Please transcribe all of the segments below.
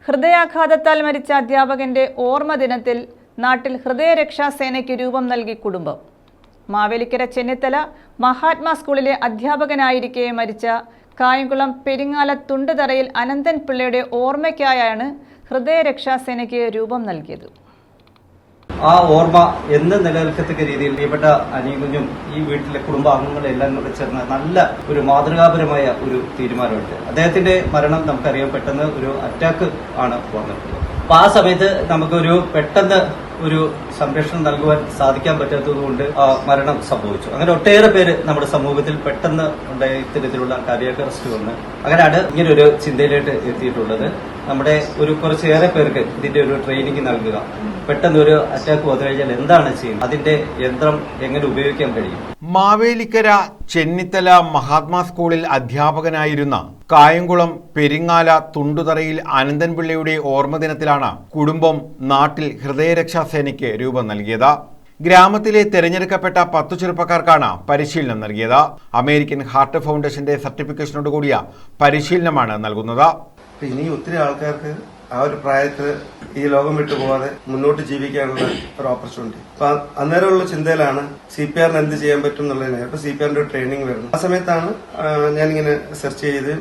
ഹൃദയാഘാതത്താൽ മരിച്ച അധ്യാപകന്റെ ഓർമ്മ ദിനത്തിൽ നാട്ടിൽ ഹൃദയരക്ഷാ സേനയ്ക്ക് രൂപം നൽകി കുടുംബം. മാവേലിക്കര ചെന്നിത്തല മഹാത്മാ സ്കൂളിലെ അധ്യാപകനായിരിക്കെ മരിച്ച കായംകുളം പെരിങ്ങാല തുണ്ടുതറയിൽ അനന്തൻ പിള്ളയുടെ ഓർമ്മയ്ക്കായാണ് ഹൃദയരക്ഷാ സേനയ്ക്ക് രൂപം നൽകിയത്. ആ ഓർമ്മ എന്ന് നിലനിൽക്കത്തക്ക രീതിയിൽ പ്രിയപ്പെട്ട അനിയകുഞ്ഞും ഈ വീട്ടിലെ കുടുംബാംഗങ്ങളെല്ലാം കൂടെ ചേർന്ന് നല്ല ഒരു മാതൃകാപരമായ ഒരു തീരുമാനമെടുത്ത്. അദ്ദേഹത്തിന്റെ മരണം നമുക്കറിയാം, പെട്ടെന്ന് ഒരു അറ്റാക്ക് ആണ് വന്നിട്ടുള്ളത്. അപ്പൊ ആ സമയത്ത് നമുക്കൊരു പെട്ടെന്ന് ഒരു സംരക്ഷണം നൽകുവാൻ സാധിക്കാൻ പറ്റാത്തതുകൊണ്ട് ആ മരണം സംഭവിച്ചു. അങ്ങനെ ഒട്ടേറെ പേര് നമ്മുടെ സമൂഹത്തിൽ പെട്ടെന്ന് ഉണ്ടായ ഇത്തരത്തിലുള്ള കാർഡിയാക് അറസ്റ്റ് വന്ന് അങ്ങനെയാണ് ഇങ്ങനെ ഒരു ചിന്തയിലേക്ക് എത്തിയിട്ടുള്ളത്. നമ്മുടെ ഒരു കുറച്ചേറെ പേർക്ക് ഇതിന്റെ ഒരു ട്രെയിനിങ് നൽകുക, പെട്ടെന്ന് ഒരു അറ്റാക്ക് വന്നു കഴിഞ്ഞാൽ എന്താണ് ചെയ്യുന്നത്, അതിന്റെ യന്ത്രം എങ്ങനെ ഉപയോഗിക്കാൻ കഴിയും. മാവേലിക്കര ചെന്നിത്തല മഹാത്മാ സ്കൂളിൽ അധ്യാപകനായിരുന്ന കായംകുളം പെരിങ്ങാല തുണ്ടുതറയിൽ അനന്തൻപിള്ളയുടെ ഓർമ്മദിനത്തിലാണ് കുടുംബം നാട്ടിൽ ഹൃദയരക്ഷാ സേനയ്ക്ക് രൂപം നൽകിയത്. ഗ്രാമത്തിലെ തെരഞ്ഞെടുക്കപ്പെട്ട 10 ചെറുപ്പക്കാർക്കാണ് പരിശീലനം നൽകിയത്. അമേരിക്കൻ ഹാർട്ട് ഫൗണ്ടേഷന്റെ സർട്ടിഫിക്കേഷനോടുകൂടിയ പരിശീലനമാണ് നൽകുന്നത്. ഇനി ഒത്തിരി ആൾക്കാർക്ക് ആ ഒരു പ്രായത്തിൽ ഈ ലോകം വിട്ടു പോകാതെ മുന്നോട്ട് ജീവിക്കാനുള്ള ഒരു ഓപ്പർച്യൂണിറ്റി. അപ്പൊ അന്നേരമുള്ള ചിന്തയിലാണ് CPR എന്ത് ചെയ്യാൻ പറ്റും എന്നുള്ളതിനെ. അപ്പൊ CPR ഒരു ട്രെയിനിങ് വരുന്നു. ആ സമയത്താണ് ഞാനിങ്ങനെ സെർച്ച് ചെയ്ത്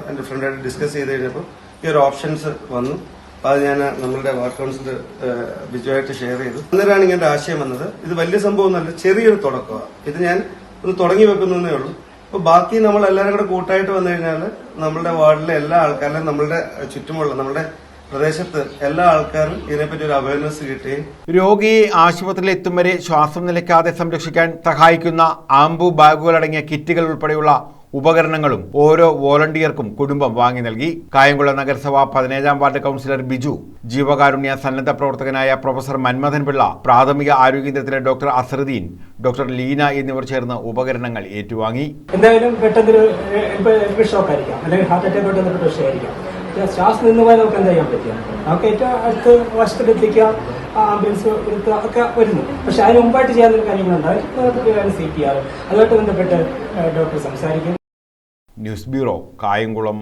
എന്റെ ഫ്രണ്ടായിട്ട് ഡിസ്കസ് ചെയ്ത് കഴിഞ്ഞപ്പോൾ ഈ ഒരു ഓപ്ഷൻസ് വന്നു. അത് ഞാൻ നമ്മളുടെ വാർഡ് കൗൺസിലർ ബിജുവായിട്ട് ഷെയർ ചെയ്തു. അന്നേരമാണ് ഇങ്ങനെ ആശയം വന്നത്. ഇത് വലിയ സംഭവമൊന്നുമല്ല, ചെറിയൊരു തുടക്കമാണ്. ഇത് ഞാൻ ഒന്ന് തുടങ്ങി വെക്കുന്നേ ഉള്ളൂ. അപ്പൊ ബാക്കി നമ്മൾ എല്ലാവരും കൂടെ കൂട്ടായിട്ട് വന്നു കഴിഞ്ഞാൽ നമ്മളുടെ വാർഡിലെ എല്ലാ ആൾക്കാരും, നമ്മളുടെ ചുറ്റുമുള്ള നമ്മുടെ പ്രദേശത്ത് എല്ലാ ആൾക്കാരും ഇതിനെപ്പറ്റി ഒരു അവയർനെസ് കിട്ടുകയും രോഗിയെ ആശുപത്രിയിൽ എത്തും വരെ ശ്വാസം നിലയ്ക്കാതെ സംരക്ഷിക്കാൻ സഹായിക്കുന്ന ആംബു ബാഗുകളടങ്ങിയ കിറ്റുകൾ ഉൾപ്പെടെയുള്ള ഉപകരണങ്ങളും ഓരോ വോളണ്ടിയർക്കും കുടുംബം വാങ്ങി നൽകി. കായംകുളം നഗരസഭ 17-ാം വാർഡ് കൗൺസിലർ ബിജു, ജീവകാരുണ്യ സന്നദ്ധ പ്രവർത്തകനായ പ്രൊഫസർ മന്മഥൻ പിള്ള, പ്രാഥമിക ആരോഗ്യകേന്ദ്രത്തിലെ ഡോക്ടർ അസറുദ്ദീൻ, ഡോക്ടർ ലീന എന്നിവർ ചേർന്ന് ഉപകരണങ്ങൾ ഏറ്റുവാങ്ങി. എന്തായാലും പെട്ടെന്നൊരു ഷോക്കായിരിക്കാം, അല്ലെങ്കിൽ ഹാർട്ട് അറ്റാക്ക് പെട്ടെന്ന് വിഷയമായിരിക്കാം. ശ്വാസം നിന്നുപോയാൽ നമുക്ക് എന്താ ചെയ്യാൻ പറ്റുക? നമുക്ക് ഏറ്റവും അടുത്ത് വശത്തെത്തിക്കുക, ആംബുലൻസ് എടുക്കുക ഒക്കെ വരുന്നു. പക്ഷെ അതിന് മുമ്പായിട്ട് ചെയ്യാനുള്ള കാര്യങ്ങളുണ്ടാവും. CPR അതുമായിട്ട് ബന്ധപ്പെട്ട് ഡോക്ടർ സംസാരിക്കും. News bureau, Kayamkulam.